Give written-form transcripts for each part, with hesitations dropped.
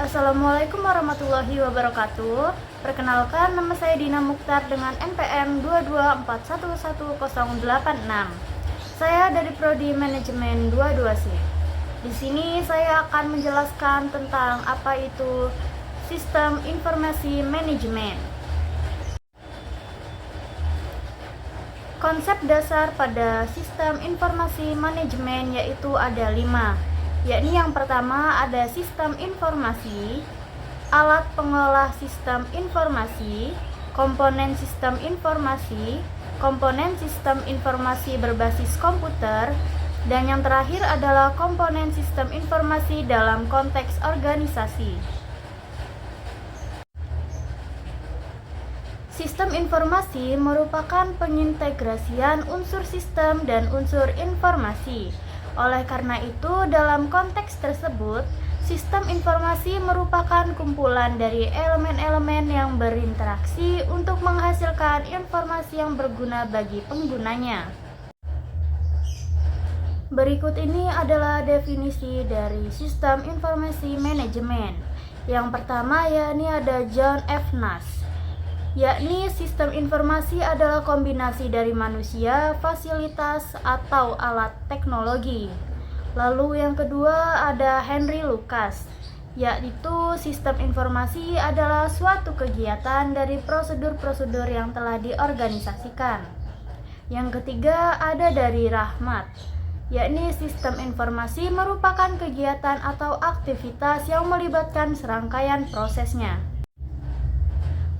Assalamualaikum warahmatullahi wabarakatuh. Perkenalkan, nama saya Dina Mukhtar dengan NPM 224111086. Saya dari Prodi Manajemen 22C. Di sini saya akan menjelaskan tentang apa itu Sistem Informasi Manajemen. Konsep dasar pada sistem informasi manajemen yaitu ada 5, yakni yang pertama ada sistem informasi, alat pengolah sistem informasi, komponen sistem informasi berbasis komputer, dan yang terakhir adalah komponen sistem informasi dalam konteks organisasi. Sistem informasi merupakan pengintegrasian unsur sistem dan unsur informasi. Oleh karena itu, dalam konteks tersebut, sistem informasi merupakan kumpulan dari elemen-elemen yang berinteraksi untuk menghasilkan informasi yang berguna bagi penggunanya. Berikut ini adalah definisi dari sistem informasi manajemen. Yang pertama yakni ada John F. Nash, yakni sistem informasi adalah kombinasi dari manusia, fasilitas, atau alat teknologi. Lalu yang kedua ada Henry Lucas, yaitu sistem informasi adalah suatu kegiatan dari prosedur-prosedur yang telah diorganisasikan. Yang ketiga ada dari Rahmat, yakni sistem informasi merupakan kegiatan atau aktivitas yang melibatkan serangkaian prosesnya.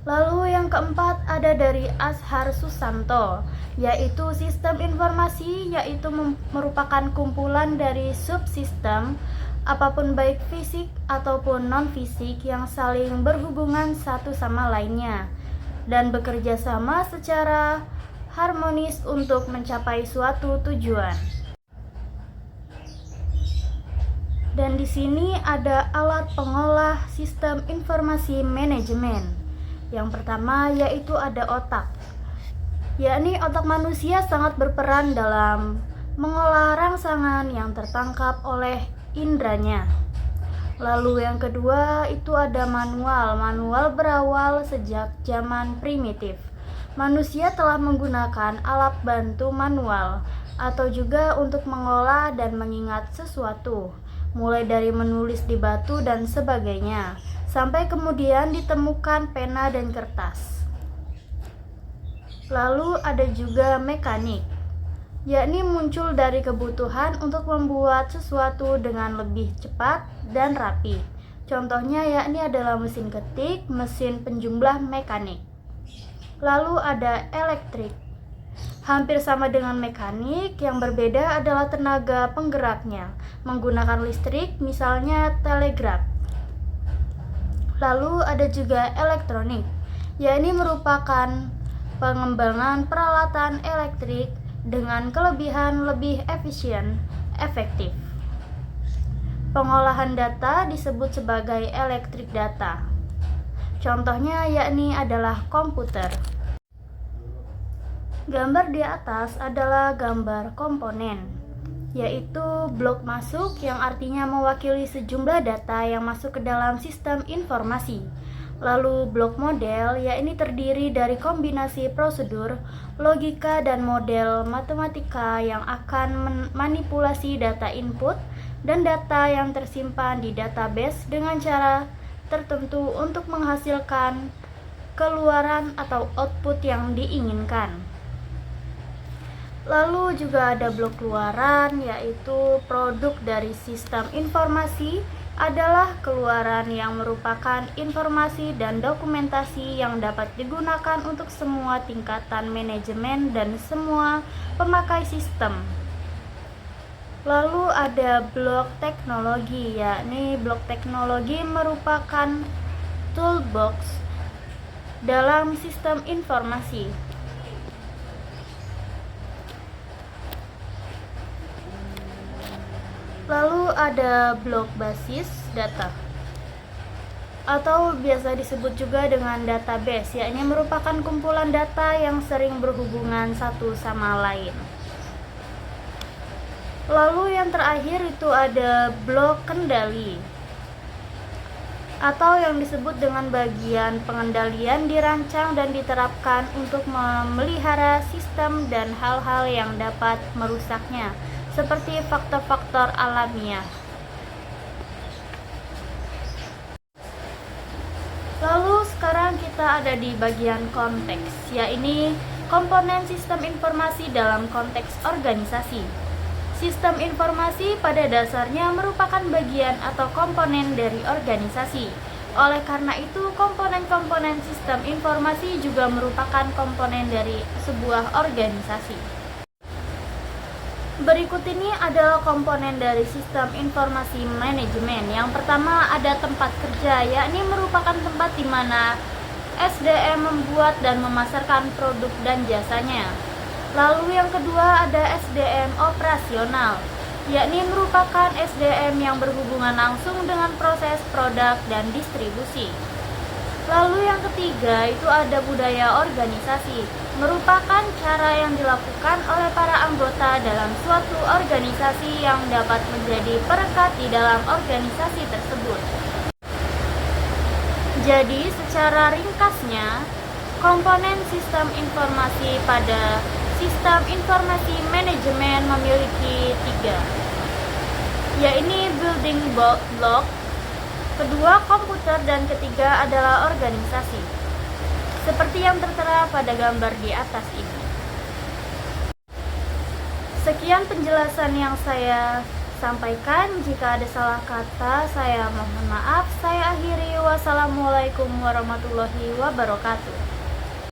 Lalu yang keempat ada dari Ashar Susanto, yaitu sistem informasi yaitu merupakan kumpulan dari subsistem apapun baik fisik ataupun non-fisik yang saling berhubungan satu sama lainnya dan bekerja sama secara harmonis untuk mencapai suatu tujuan. Dan di sini ada alat pengolah sistem informasi manajemen. Yang pertama yaitu ada otak, yakni otak manusia sangat berperan dalam mengolah rangsangan yang tertangkap oleh indranya. Lalu yang kedua itu ada manual. Manual berawal sejak zaman primitif. Manusia telah menggunakan alat bantu manual atau juga untuk mengolah dan mengingat sesuatu, mulai dari menulis di batu dan sebagainya, sampai kemudian ditemukan pena dan kertas. Lalu ada juga mekanik, yakni muncul dari kebutuhan untuk membuat sesuatu dengan lebih cepat dan rapi. Contohnya yakni adalah mesin ketik, mesin penjumlah mekanik. Lalu ada elektrik, hampir sama dengan mekanik, yang berbeda adalah tenaga penggeraknya, menggunakan listrik, misalnya telegraf. Lalu ada juga elektronik, yakni merupakan pengembangan peralatan elektrik dengan kelebihan lebih efisien, efektif. Pengolahan data disebut sebagai elektrik data. Contohnya yakni adalah komputer. Gambar di atas adalah gambar komponen, yaitu blok masuk yang artinya mewakili sejumlah data yang masuk ke dalam sistem informasi. Lalu blok model yakni terdiri dari kombinasi prosedur, logika, dan model matematika yang akan memanipulasi data input dan data yang tersimpan di database dengan cara tertentu untuk menghasilkan keluaran atau output yang diinginkan. Lalu juga ada blok keluaran, yaitu produk dari sistem informasi adalah keluaran yang merupakan informasi dan dokumentasi yang dapat digunakan untuk semua tingkatan manajemen dan semua pemakai sistem. Lalu ada blok teknologi, yakni blok teknologi merupakan toolbox dalam sistem informasi. Lalu ada blok basis data atau biasa disebut juga dengan database, yakni merupakan kumpulan data yang sering berhubungan satu sama lain. Lalu yang terakhir itu ada blok kendali. atau yang disebut dengan bagian pengendalian dirancang dan diterapkan untuk memelihara sistem dan hal-hal yang dapat merusaknya, seperti faktor-faktor alamiah. Lalu sekarang kita ada di bagian konteks, yaitu komponen sistem informasi dalam konteks organisasi. Sistem informasi pada dasarnya merupakan bagian atau komponen dari organisasi. Oleh karena itu, komponen-komponen sistem informasi juga merupakan komponen dari sebuah organisasi. Berikut ini adalah komponen dari sistem informasi manajemen. Yang pertama ada tempat kerja, yakni merupakan tempat di mana SDM membuat dan memasarkan produk dan jasanya. Lalu yang kedua ada SDM operasional, yakni merupakan SDM yang berhubungan langsung dengan proses produk dan distribusi. Lalu yang ketiga itu ada budaya organisasi, merupakan cara yang dilakukan oleh para anggota dalam suatu organisasi yang dapat menjadi perekat di dalam organisasi tersebut. Jadi secara ringkasnya, komponen sistem informasi pada sistem informasi manajemen memiliki 3, yaitu building block, kedua komputer, dan ketiga adalah organisasi, seperti yang tertera pada gambar di atas ini. Sekian penjelasan yang saya sampaikan. Jika ada salah kata, saya mohon maaf. Saya akhiri. Wassalamualaikum warahmatullahi wabarakatuh.